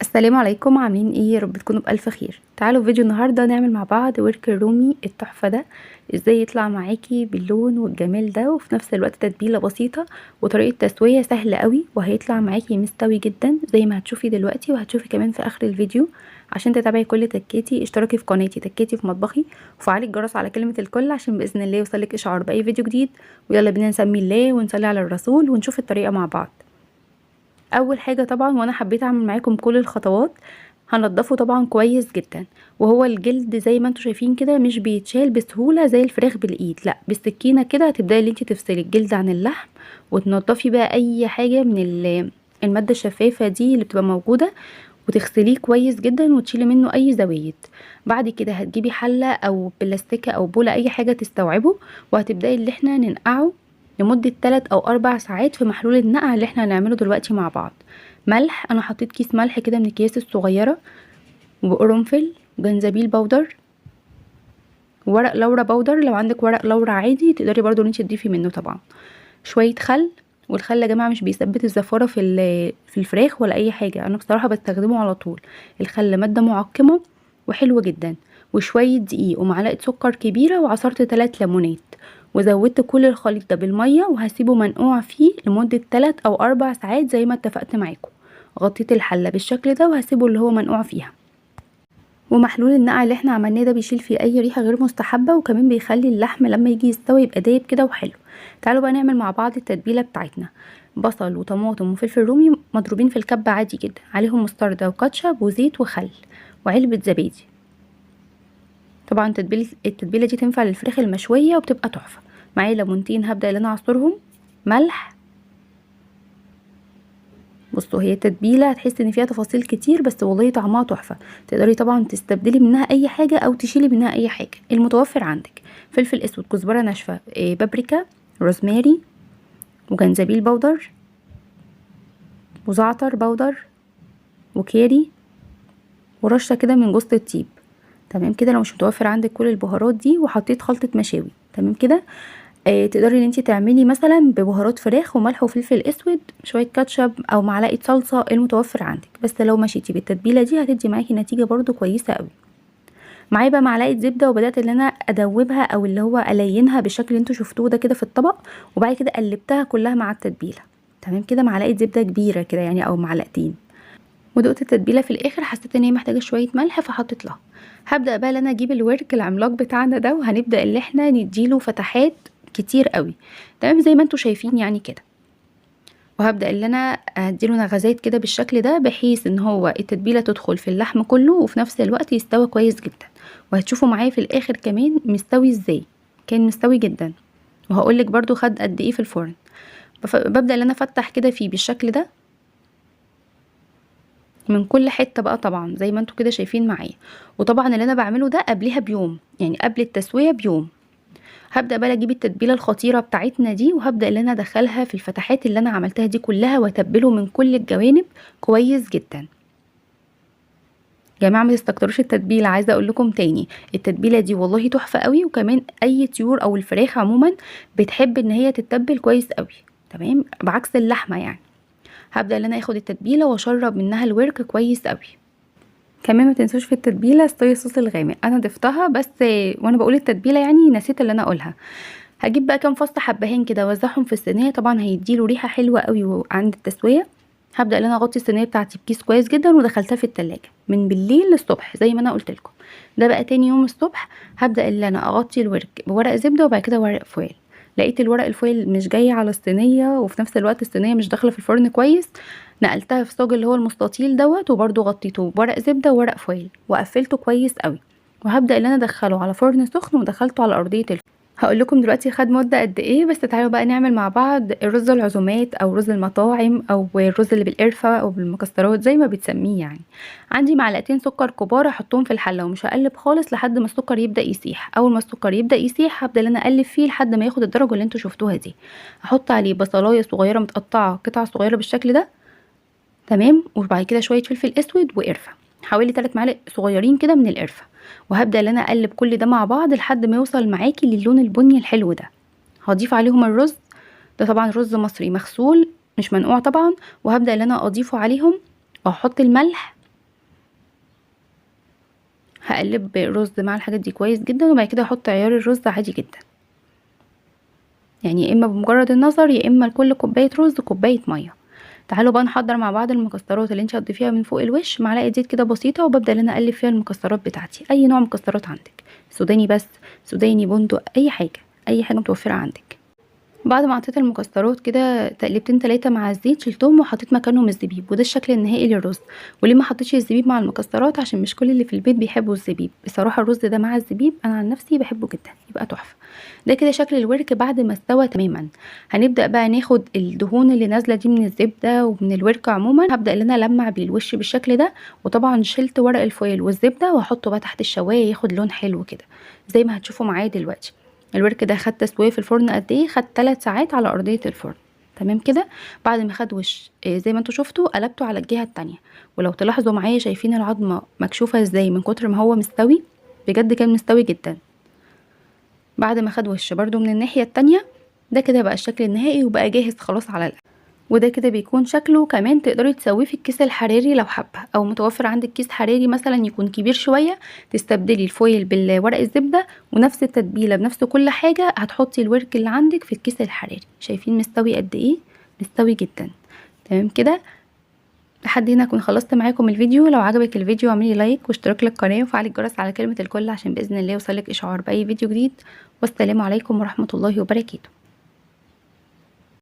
السلام عليكم، عاملين ايه؟ يا رب تكونوا بألف خير. تعالوا في فيديو النهارده نعمل مع بعض ورك الرومي التحفه ده. ازاي يطلع معاكي باللون والجمال ده وفي نفس الوقت تتبيله بسيطه وطريقه تسويه سهله قوي، وهيطلع معاكي مستوي جدا زي ما هتشوفي دلوقتي وهتشوفي كمان في اخر الفيديو. عشان تتابعي كل تكاتي اشتركي في قناتي تكاتي في مطبخي وفعلي الجرس على كلمه الكل عشان باذن الله يوصلك اشعار باي فيديو جديد. ويلا بينا نسمي الله ونصلي على الرسول ونشوف الطريقه مع بعض. اول حاجه طبعا وانا حبيت اعمل معاكم كل الخطوات، هنضفه طبعا كويس جدا. وهو الجلد زي ما انتم شايفين كده مش بيتشال بسهوله زي الفراخ بالايد، لا بالسكينه كده هتبداي ان انت تفصلي الجلد عن اللحم وتنضفي بقى اي حاجه من الماده الشفافه دي اللي بتبقى موجوده، وتغسليه كويس جدا وتشيلي منه اي زوايد. بعد كده هتجيبي حله او بلاستيكه او بوله اي حاجه تستوعبه، وهتبداي اللي احنا ننقعه لمدة 3 أو 4 ساعات في محلول النقع اللي احنا هنعمله دلوقتي مع بعض. ملح، انا حطيت كيس ملح كده من الكيس الصغيرة، وقرنفل، وجنزبيل بودر، وورق لورا بودر. لو عندك ورق لورا عادي تقدري برضو ان انت تضيفي منه طبعا. شوية خل، والخل يا جماعة مش بيثبت الزفارة في الفراخ ولا اي حاجة، انا بصراحة بستخدمه على طول. الخل مادة معقمة وحلوة جدا. وشوية دقيق ومعلقة سكر كبيرة، وعصرت 3 ليمونات، وزودت كل الخليط ده بالمية وهسيبه منقوع فيه لمدة 3 أو 4 ساعات زي ما اتفقت معاكم. غطيت الحلة بالشكل ده وهسيبه اللي هو منقوع فيها. ومحلول النقع اللي احنا عملناه ده بيشيل فيه اي ريحة غير مستحبة، وكمان بيخلي اللحم لما يجي يستوي يبقى دايب كده وحلو. تعالوا بقى نعمل مع بعض التتبيلة بتاعتنا. بصل وطماطم وفلفل رومي مضروبين في الكبة عادي جدا، عليهم مستردة وكاتشب وزيت وخل وعلبة زبادي. طبعا التتبيله دي تنفع للفراخ المشويه وبتبقى تحفه. معايا ليمونتين هبدا ان انا اعصرهم، ملح. بصوا هي تتبيله هتحس ان فيها تفاصيل كتير بس والله طعمها تحفه. تقدري طبعا تستبدلي منها اي حاجه او تشيلي منها اي حاجه المتوفر عندك. فلفل اسود، كزبره ناشفه، بابريكا، روزماري، وجنزبيل بودر، وزعتر بودر، وكاري، ورشه كده من جوز الطيب. تمام كده. لو مش متوفر عندك كل البهارات دي، وحطيت خلطه مشاوي. تمام كده. تقدري ان انت تعملي مثلا ببهارات فراخ وملح وفلفل اسود، شويه كاتشب او معلقه صلصه المتوفر عندك. بس لو مشيتي بالتتبيله دي هتدي معاكي نتيجه برضو كويسه قوي. معايا بقى معلقه زبده، وبدات ان انا ادوبها او اللي هو الينها بالشكل اللي انتوا شفتوه ده كده في الطبق، وبعد كده قلبتها كلها مع التتبيله. تمام كده. معلقه زبده كبيره كده يعني او معلقتين. ودقت التتبيله في الاخر حسيت ان هي محتاجه شويه ملح فحطيت لها. هبدا بقى ان انا اجيب الورك العملاق بتاعنا ده، وهنبدا اللي احنا نديله فتحات كتير قوي. تمام زي ما انتوا شايفين يعني كده. وهبدا اللي انا اديله نغزات كده بالشكل ده بحيث ان هو التتبيله تدخل في اللحم كله وفي نفس الوقت يستوي كويس جدا. وهتشوفوا معايا في الاخر كمان مستوي ازاي. كان مستوي جدا. وهقولك برضو خد قد ايه في الفرن. ببدا ان انا افتح كده فيه بالشكل ده من كل حته بقى طبعا زي ما انتوا كده شايفين معايا. وطبعا اللي انا بعمله ده قبلها بيوم، يعني قبل التسويه بيوم. هبدا بقى اجيب التتبيله الخطيره بتاعتنا دي، وهبدا ان انا ادخلها في الفتحات اللي انا عملتها دي كلها، واتبله من كل الجوانب كويس جدا. يا جماعه ما تستكتروش التتبيله، عايزه اقول لكم تاني التتبيله دي والله تحفه قوي. وكمان اي طيور او الفراخ عموما بتحب ان هي تتبل كويس قوي. تمام بعكس اللحمه يعني. هبدا ان انا اخد التتبيله واشرب منها الورك كويس قوي. كمان ما تنسوش في التتبيله الصويا صوص الغامق، انا ضفتها بس وانا بقول التتبيله يعني نسيت اللي انا اقولها. هجيب بقى كام فص حبهان كده اوزعهم في الصينيه، طبعا هيديله ريحه حلوه قوي عند التسويه. هبدا ان انا اغطي الصينيه بتاعتي بكيس كويس جدا، ودخلتها في التلاجة من بالليل للصبح زي ما انا قلت لكم. ده بقى تاني يوم الصبح هبدا ان انا اغطي الورك بورق زبده وبعد كده ورق فويل. لقيت الورق الفويل مش جاي على الصينيه، وفي نفس الوقت الصينيه مش داخله في الفرن كويس. نقلتها في صاج اللي هو المستطيل دوت، وبرده غطيته بورق زبده وورق فويل وقفلته كويس قوي. وهبدا ان انا ادخله على فرن سخن ودخلته على ارضيه الفرن. هقول لكم دلوقتي خد مده قد ايه، بس تعالوا بقى نعمل مع بعض الرز العزومات او رز المطاعم او الرز اللي بالقرفه او بالمكسرات زي ما بتسميه يعني. عندي معلقتين سكر كبار احطهم في الحله، ومش هقلب خالص لحد ما السكر يبدا يسيح. اول ما السكر يبدا يسيح هبدا ان انا اقلب فيه لحد ما ياخد الدرجه اللي انتوا شفتوها دي. احط عليه بصلايه صغيره متقطعه قطع صغيره بالشكل ده. تمام. وبعد كده شويه فلفل اسود وقرفه، حوالي 3 معالق صغيرين كده من القرفه. وهبدا ان انا اقلب كل ده مع بعض لحد ما يوصل معاكي للون البني الحلو ده. هضيف عليهم الرز. ده طبعا رز مصري مغسول مش منقوع طبعا. وهبدا ان انا اضيفه عليهم، واحط الملح هقلب رز مع الحاجات دي كويس جدا، وبعد كده احط عيار الرز عادي جدا، يعني يا اما بمجرد النظر يا اما لكل كوبايه رز كوبايه ميه. تعالوا بقى نحضر مع بعض المكسرات اللي انت هتضيفيها من فوق الوش. معلقه زيت كده بسيطه، وببدا ان انا اقلب فيها المكسرات بتاعتي، اي نوع مكسرات عندك، سوداني بس، سوداني، بندق، اي حاجه، اي حاجه متوفره عندك. بعد ما حطيت المكسرات كده تقلبتين 3 مع الزيت، شلتهم وحطيت مكانهم الزبيب، وده الشكل النهائي للرز. وليه ما حطيتش الزبيب مع المكسرات؟ عشان مش كل اللي في البيت بيحبوا الزبيب. بصراحه الرز ده مع الزبيب انا عن نفسي بحبه جدا، يبقى تحفه. ده كده شكل الورك بعد ما استوى تماما. هنبدا بقى ناخد الدهون اللي نازله دي من الزبده ومن الورك عموما، هبدا ان انا المع بيه الوش بالشكل ده. وطبعا شلت ورق الفويل والزبده وهحطه بقى تحت الشوايه ياخد لون حلو كده زي ما هتشوفوا معايا دلوقتي. الورك ده خد تسويه في الفرن قد ايه؟ خد 3 ساعات على ارضيه الفرن. تمام كده. بعد ما خد وش زي ما انتوا شفتوا، قلبته على الجهه التانية. ولو تلاحظوا معايا شايفين العظمه مكشوفه ازاي من كتر ما هو مستوي؟ بجد كان مستوي جدا. بعد ما خد وش برضو من الناحيه التانية، ده كده بقى الشكل النهائي وبقى جاهز خلاص على الاكل. وده كده بيكون شكله. كمان تقدري تسويه في الكيس الحراري لو حابه، او متوفر عندك كيس حراري مثلا يكون كبير شويه، تستبدلي الفويل بالورق الزبده، ونفس التتبيله بنفس كل حاجه هتحطي الورك اللي عندك في الكيس الحراري. شايفين مستوي قد ايه؟ مستوي جدا. تمام كده. لحد هنا اكون خلصت معاكم الفيديو. لو عجبك الفيديو اعملي لايك واشتراك للقناه وفعلي الجرس على كلمه الكل عشان باذن الله يوصلك اشعار باي فيديو جديد. والسلام عليكم ورحمه الله وبركاته.